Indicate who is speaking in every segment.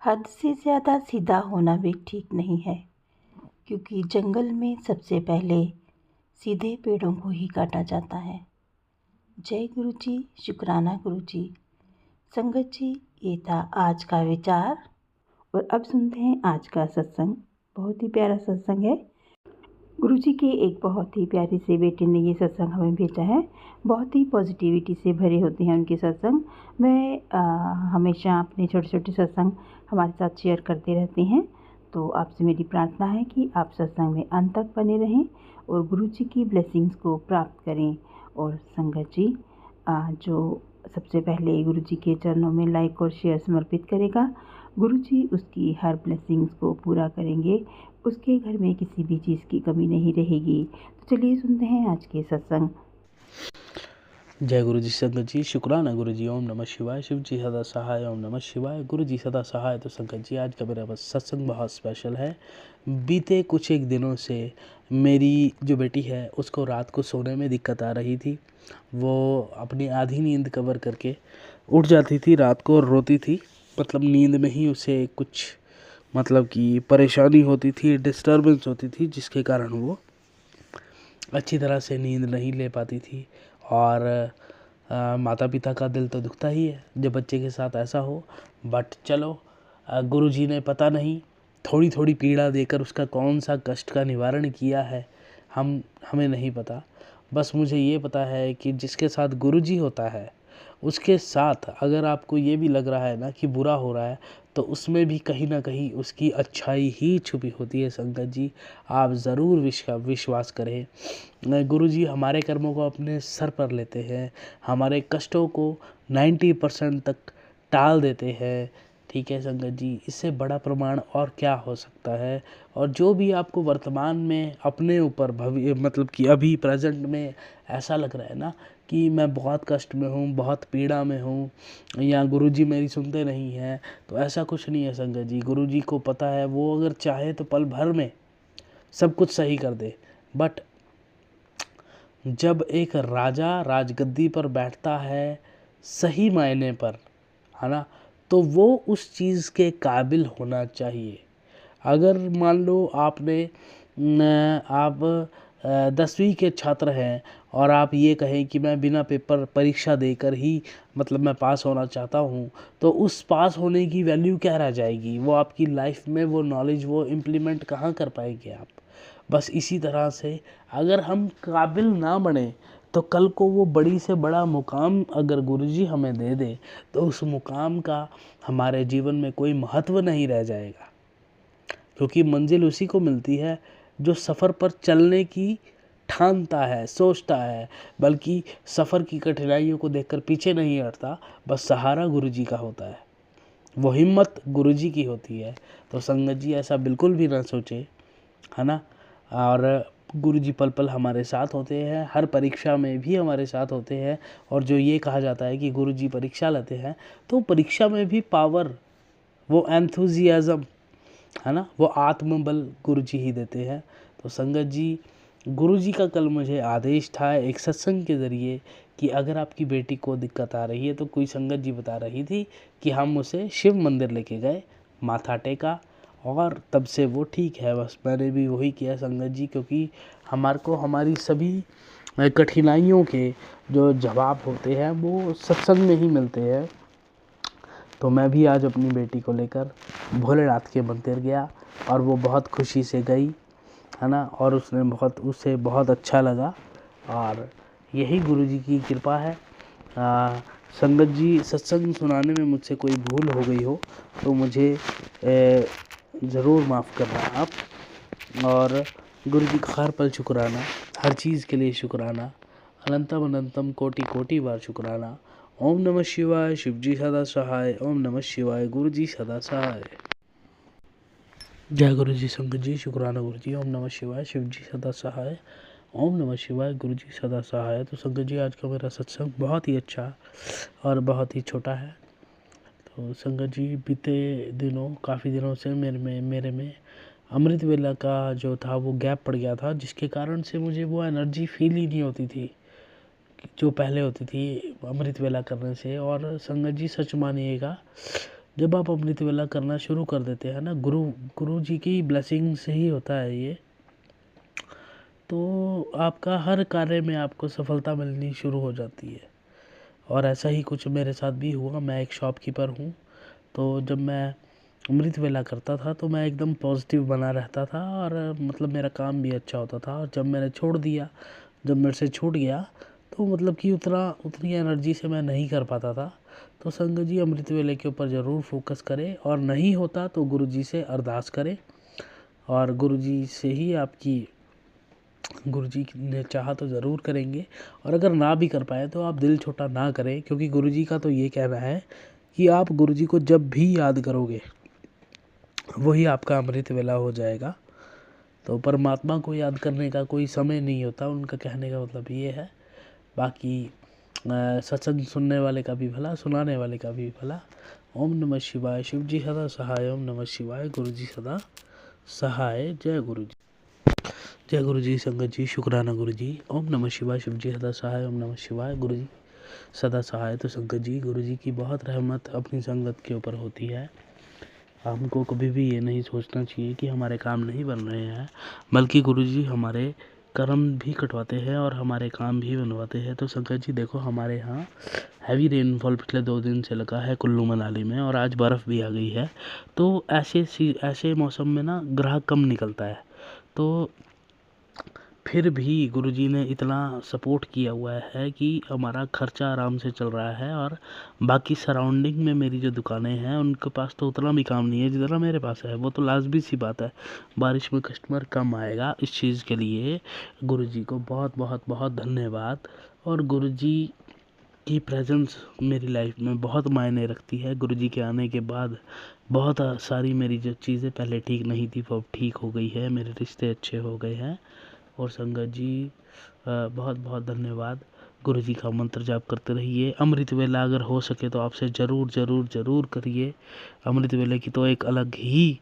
Speaker 1: हद से ज़्यादा सीधा होना भी ठीक नहीं है, क्योंकि जंगल में सबसे पहले सीधे पेड़ों को ही काटा जाता है। जय गुरु जी, शुक्राना गुरु जी। संगत जी, ये था आज का विचार। और अब सुनते हैं आज का सत्संग। बहुत ही प्यारा सत्संग है। गुरु जी के एक बहुत ही प्यारे से बेटे ने ये सत्संग हमें भेजा है। बहुत ही पॉजिटिविटी से भरे होते हैं उनके सत्संग। वह हमेशा अपने छोटे छोटे सत्संग हमारे साथ शेयर करते रहते हैं। तो आपसे मेरी प्रार्थना है कि आप सत्संग में अंत तक बने रहें और गुरु जी की ब्लेसिंग्स को प्राप्त करें। और संगत जी, जो सबसे पहले गुरु जी के चरणों में लाइक और शेयर समर्पित करेगा, गुरु जी उसकी हर ब्लेसिंग्स को पूरा करेंगे। उसके घर में किसी भी चीज़ की कमी नहीं रहेगी। तो चलिए सुनते हैं आज के सत्संग।
Speaker 2: जय गुरु जी। संगत जी, शुक्राना गुरु जी। ओम नमः शिवाय। शिव जी सदा सहाय। ओम नमः शिवाय। गुरु जी सदा सहाय। तो संगत जी, आज का मेरा बस सत्संग बहुत स्पेशल है। बीते कुछ एक दिनों से मेरी जो बेटी है उसको रात को सोने में दिक्कत आ रही थी। वो अपनी आधी नींद कवर करके उठ जाती थी रात को और रोती थी। मतलब नींद में ही उसे कुछ मतलब कि परेशानी होती थी, डिस्टर्बेंस होती थी, जिसके कारण वो अच्छी तरह से नींद नहीं ले पाती थी। और माता पिता का दिल तो दुखता ही है जब बच्चे के साथ ऐसा हो। बट चलो, गुरु जी ने पता नहीं थोड़ी थोड़ी पीड़ा देकर उसका कौन सा कष्ट का निवारण किया है, हमें नहीं पता। बस मुझे ये पता है कि जिसके साथ गुरु जी होता है उसके साथ अगर आपको ये भी लग रहा है ना कि बुरा हो रहा है, तो उसमें भी कहीं ना कहीं उसकी अच्छाई ही छुपी होती है। संगत जी, आप ज़रूर विश्वास करें। गुरु जी हमारे कर्मों को अपने सर पर लेते हैं, हमारे कष्टों को 90% तक टाल देते हैं। ठीक है संगत जी, इससे बड़ा प्रमाण और क्या हो सकता है। और जो भी आपको वर्तमान में अपने ऊपर मतलब कि अभी प्रेजेंट में ऐसा लग रहा है ना कि मैं बहुत कष्ट में हूँ, बहुत पीड़ा में हूँ, या गुरुजी मेरी सुनते नहीं हैं, तो ऐसा कुछ नहीं है संगत जी। गुरुजी को पता है, वो अगर चाहे तो पल भर में सब कुछ सही कर दे। बट जब एक राजा राजगद्दी पर बैठता है सही मायने पर, है ना, तो वो उस चीज़ के काबिल होना चाहिए। अगर मान लो आप 10वीं के छात्र हैं और आप ये कहें कि मैं बिना पेपर परीक्षा देकर ही मतलब मैं पास होना चाहता हूँ, तो उस पास होने की वैल्यू क्या रह जाएगी। वो आपकी लाइफ में वो नॉलेज वो इम्प्लीमेंट कहाँ कर पाएंगे आप। बस इसी तरह से अगर हम काबिल ना बने तो कल को वो बड़ी से बड़ा मुकाम अगर गुरुजी हमें दे दे तो उस मुकाम का हमारे जीवन में कोई महत्व नहीं रह जाएगा। क्योंकि मंजिल उसी को मिलती है जो सफ़र पर चलने की ठानता है, सोचता है, बल्कि सफ़र की कठिनाइयों को देखकर पीछे नहीं हटता। बस सहारा गुरुजी का होता है, वो हिम्मत गुरुजी की होती है। तो संगत जी ऐसा बिल्कुल भी ना सोचे, है ना। और गुरुजी पल पल हमारे साथ होते हैं, हर परीक्षा में भी हमारे साथ होते हैं। और जो ये कहा जाता है कि गुरुजी परीक्षा लेते हैं, तो परीक्षा में भी पावर, वो एंथुजियाज़म, है ना, वो आत्मबल गुरुजी ही देते हैं। तो संगत जी, गुरुजी का कल मुझे आदेश था एक सत्संग के ज़रिए कि अगर आपकी बेटी को दिक्कत आ रही है, तो कोई संगत जी बता रही थी कि हम उसे शिव मंदिर लेके गए, माथा टेका और तब से वो ठीक है। बस मैंने भी वही किया संगत जी, क्योंकि हमारे को हमारी सभी कठिनाइयों के जो जवाब होते हैं वो सत्संग में ही मिलते हैं। तो मैं भी आज अपनी बेटी को लेकर भोलेनाथ के मंदिर गया और वो बहुत खुशी से गई, है ना, और उसे बहुत अच्छा लगा। और यही गुरुजी की कृपा है। संगत जी, सत्संग सुनाने में मुझसे कोई भूल हो गई हो तो मुझे ज़रूर माफ़ करना आप। और गुरुजी का हर पल शुक्राना, हर चीज़ के लिए शुक्राना, अनंतम अनंतम कोटि कोटि बार शुक्राना। ओम नमः शिवाय। शिव जी सदा सहाय। ओम नमः शिवाय। गुरु जी सदा सहाय। जय गुरु जी। संगत जी, शुक्राना गुरु जी। ओम नमः शिवाय। शिव जी सदा सहाय। ओम नमः शिवाय। गुरु जी सदा सहाय। तो संगत जी, आज का मेरा सत्संग बहुत ही अच्छा और बहुत ही छोटा है। तो संगत जी, बीते दिनों काफ़ी दिनों से मेरे में अमृत वेला का जो था वो गैप पड़ गया था, जिसके कारण से मुझे वो एनर्जी फील ही नहीं होती थी जो पहले होती थी अमृत वेला करने से। और संगत जी, सच मानिएगा, जब आप अमृत वेला करना शुरू कर देते हैं ना, गुरु जी की ब्लेसिंग से ही होता है ये, तो आपका हर कार्य में आपको सफलता मिलनी शुरू हो जाती है। और ऐसा ही कुछ मेरे साथ भी हुआ। मैं एक शॉपकीपर हूँ, तो जब मैं अमृत वेला करता था तो मैं एकदम पॉजिटिव बना रहता था और मतलब मेरा काम भी अच्छा होता था। और जब मैंने छोड़ दिया, जब मेरे से छूट गया, तो मतलब कि उतनी एनर्जी से मैं नहीं कर पाता था। तो संगत जी अमृत वेले के ऊपर ज़रूर फोकस करें, और नहीं होता तो गुरु जी से अरदास करें, और गुरु जी से ही आपकी, गुरु जी ने चाहा तो ज़रूर करेंगे। और अगर ना भी कर पाए तो आप दिल छोटा ना करें, क्योंकि गुरु जी का तो ये कहना है कि आप गुरु जी को जब भी याद करोगे वही आपका अमृत वेला हो जाएगा। तो परमात्मा को याद करने का कोई समय नहीं होता, उनका कहने का मतलब ये है। बाकी सत्संग सुनने वाले का भी भला, सुनाने वाले का भी भला। ओम नमः शिवाय। शिव जी सदा सहाय। ओम नमः शिवाय। गुरु जी सदा सहाय। जय गुरु जी। जय गुरु जी। संगत जी शुक्राना गुरु जी। ओम नमः शिवाय। शिव जी सदा सहाय। ओम नमः शिवाय। गुरु जी सदा सहाय। तो संगत जी गुरु जी की बहुत रहमत अपनी संगत के ऊपर होती है। हमको कभी भी ये नहीं सोचना चाहिए कि हमारे काम नहीं बन रहे हैं, बल्कि गुरु जी हमारे कर्म भी कटवाते हैं और हमारे काम भी बनवाते हैं। तो संगत जी देखो, हमारे यहाँ हैवी रेनफॉल पिछले 2 दिन से लगा है कुल्लू मनाली में, और आज बर्फ़ भी आ गई है। तो ऐसे मौसम में ना ग्राहक कम निकलता है, तो फिर भी गुरुजी ने इतना सपोर्ट किया हुआ है कि हमारा खर्चा आराम से चल रहा है। और बाकी सराउंडिंग में मेरी जो दुकानें हैं उनके पास तो उतना भी काम नहीं है जितना मेरे पास है। वो तो लाज़मी सी बात है, बारिश में कस्टमर कम आएगा। इस चीज़ के लिए गुरुजी को बहुत बहुत बहुत धन्यवाद। और गुरुजी की प्रेजेंस मेरी लाइफ में बहुत मायने रखती है। गुरुजी के आने के बाद बहुत सारी मेरी जो चीज़ें पहले ठीक नहीं थी वो अब ठीक हो गई है, मेरे रिश्ते अच्छे हो गए हैं। और संगत जी बहुत बहुत धन्यवाद। गुरु जी का मंत्र जाप करते रहिए। अमृत वेला अगर हो सके तो आपसे ज़रूर ज़रूर ज़रूर करिए। अमृत वेले की तो एक अलग ही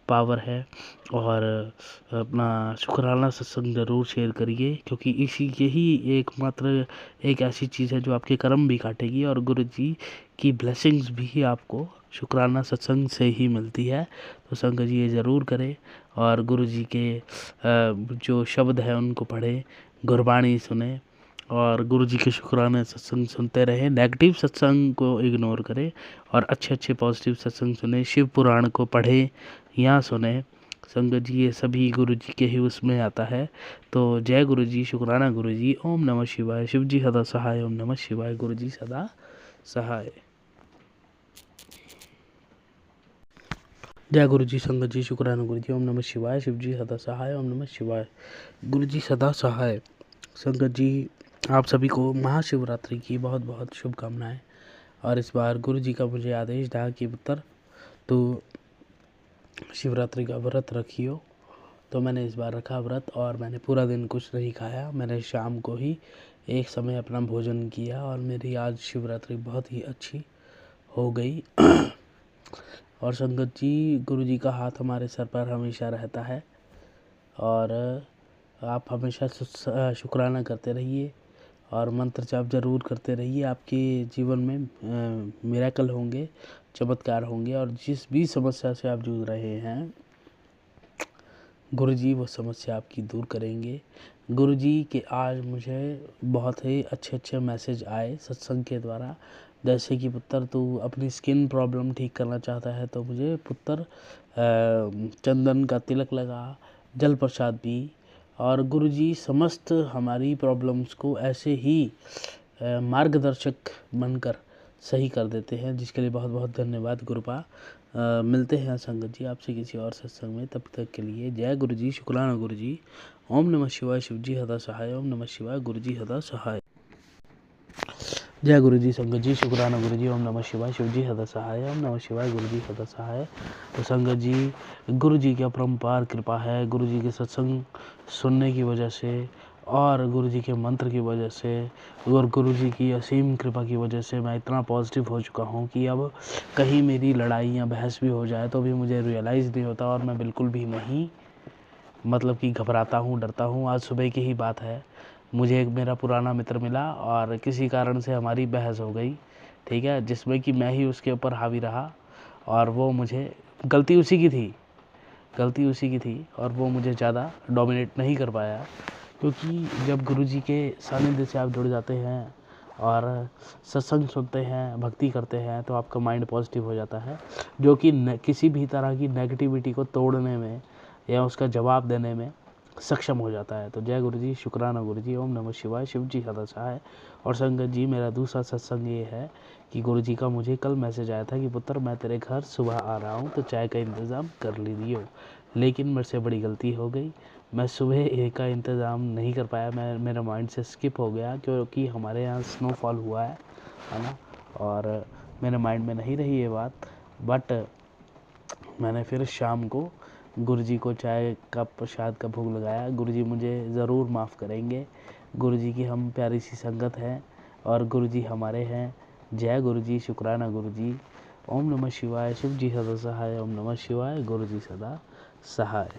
Speaker 2: पावर है। और अपना शुक्राना सत्संग ज़रूर शेयर करिए, क्योंकि यही एकमात्र एक ऐसी चीज़ है जो आपके कर्म भी काटेगी, और गुरु जी की ब्लेसिंग्स भी आपको शुक्राना सत्संग से ही मिलती है। तो संगत जी ये ज़रूर करें, और गुरु जी के जो शब्द हैं उनको पढ़ें, गुरबाणी सुने, और गुरु जी के शुक्राने सत्संग सुनते रहें। नेगेटिव सत्संग को इग्नोर करें और अच्छे अच्छे पॉजिटिव सत्संग सुने। शिव पुराण को पढ़ें या सुने। संगत जी ये सभी गुरु जी के ही उसमें आता है। तो जय गुरु जी, शुक्राना गुरु जी। ओम नमः शिवाय। शिव जी सदा सहाय। ओम नमः शिवाय। गुरु जी सदा सहाय। जय गुरु जी। संगत जी शुक्राना गुरु जी। ओम नमः शिवाय। शिव जी सदा सहाय। ओम नमः शिवाय। गुरु जी सदा सहाय। संगत जी आप सभी को महाशिवरात्रि की बहुत बहुत शुभकामनाएं। और इस बार गुरु जी का मुझे आदेश था कि पुत्र तो शिवरात्रि का व्रत रखियो, तो मैंने इस बार रखा व्रत, और मैंने पूरा दिन कुछ नहीं खाया। मैंने शाम को ही एक समय अपना भोजन किया, और मेरी आज शिवरात्रि बहुत ही अच्छी हो गई। और संगत जी गुरु जी का हाथ हमारे सर पर हमेशा रहता है, और आप हमेशा शुक्राना करते रहिए और मंत्र जाप जरूर करते रहिए। आपके जीवन में मिरेकल होंगे, चमत्कार होंगे, और जिस भी समस्या से आप जूझ रहे हैं गुरु जी वो समस्या आपकी दूर करेंगे। गुरु जी के आज मुझे बहुत ही अच्छे अच्छे मैसेज आए सत्संग के द्वारा, जैसे कि पुत्र तू अपनी स्किन प्रॉब्लम ठीक करना चाहता है तो मुझे पुत्र चंदन का तिलक लगा, जल प्रसाद पी, और गुरु जी समस्त हमारी प्रॉब्लम्स को ऐसे ही मार्गदर्शक बनकर सही कर देते हैं, जिसके लिए बहुत बहुत धन्यवाद गुरुपा। मिलते हैं संगत जी आपसे किसी और सत्संग में, तब तक के लिए जय गुरु जी, शुक्राना गुरु जी। ओम नमः शिवाय। शिव जी सदा सहाय। ओम नमः शिवाय। गुरु जी सदा सहाय। जय गुरु जी। संगत जी शुक्राना गुरु जी। ओम नमः शिवाय। शिव जी सदा सहाय। ओम नमः शिवाय। गुरु जी सदा सहाय। तो संगत जी गुरु जी की अपरंपार कृपा है। गुरु जी के सत्संग सुनने की वजह से, और गुरु जी के मंत्र की वजह से, और गुरु जी की असीम कृपा की वजह से मैं इतना पॉजिटिव हो चुका हूँ कि अब कहीं मेरी लड़ाई या बहस भी हो जाए तो भी मुझे रियलाइज़ नहीं होता, और मैं बिल्कुल भी नहीं मतलब कि घबराता हूँ, डरता हूँ। आज सुबह की ही बात है, मुझे एक मेरा पुराना मित्र मिला और किसी कारण से हमारी बहस हो गई, ठीक है, जिसमें कि मैं ही उसके ऊपर हावी रहा, और वो मुझे गलती उसी की थी और वो मुझे ज़्यादा डोमिनेट नहीं कर पाया, क्योंकि जब गुरुजी के सानिध्य से आप जुड़ जाते हैं और सत्संग सुनते हैं, भक्ति करते हैं, तो आपका माइंड पॉजिटिव हो जाता है, जो कि किसी भी तरह की नेगेटिविटी को तोड़ने में या उसका जवाब देने में सक्षम हो जाता है। तो जय गुरुजी, शुक्राना गुरुजी, ओम नमः शिवाय, शिव जी सदा सहाय। और संगत जी, मेरा दूसरा सत्संग ये है कि गुरुजी का मुझे कल मैसेज आया था कि पुत्र मैं तेरे घर सुबह आ रहा हूँ, तो चाय का इंतज़ाम कर लीजिए। लेकिन मेरे से बड़ी गलती हो गई, मैं सुबह का इंतज़ाम नहीं कर पाया, मेरा माइंड से स्किप हो गया, क्योंकि हमारे यहाँ स्नोफॉल हुआ है ना, और मेरे माइंड में नहीं रही ये बात। बट मैंने फिर शाम को गुरुजी को चाय का प्रसाद का भोग लगाया। गुरुजी मुझे ज़रूर माफ़ करेंगे। गुरुजी की हम प्यारी सी संगत है और गुरुजी हमारे हैं। जय गुरुजी, शुक्राना गुरुजी, ओम नमः शिवाय, शिव जी सदा सहाय, ओम नमः शिवाय, गुरुजी सदा सहाय।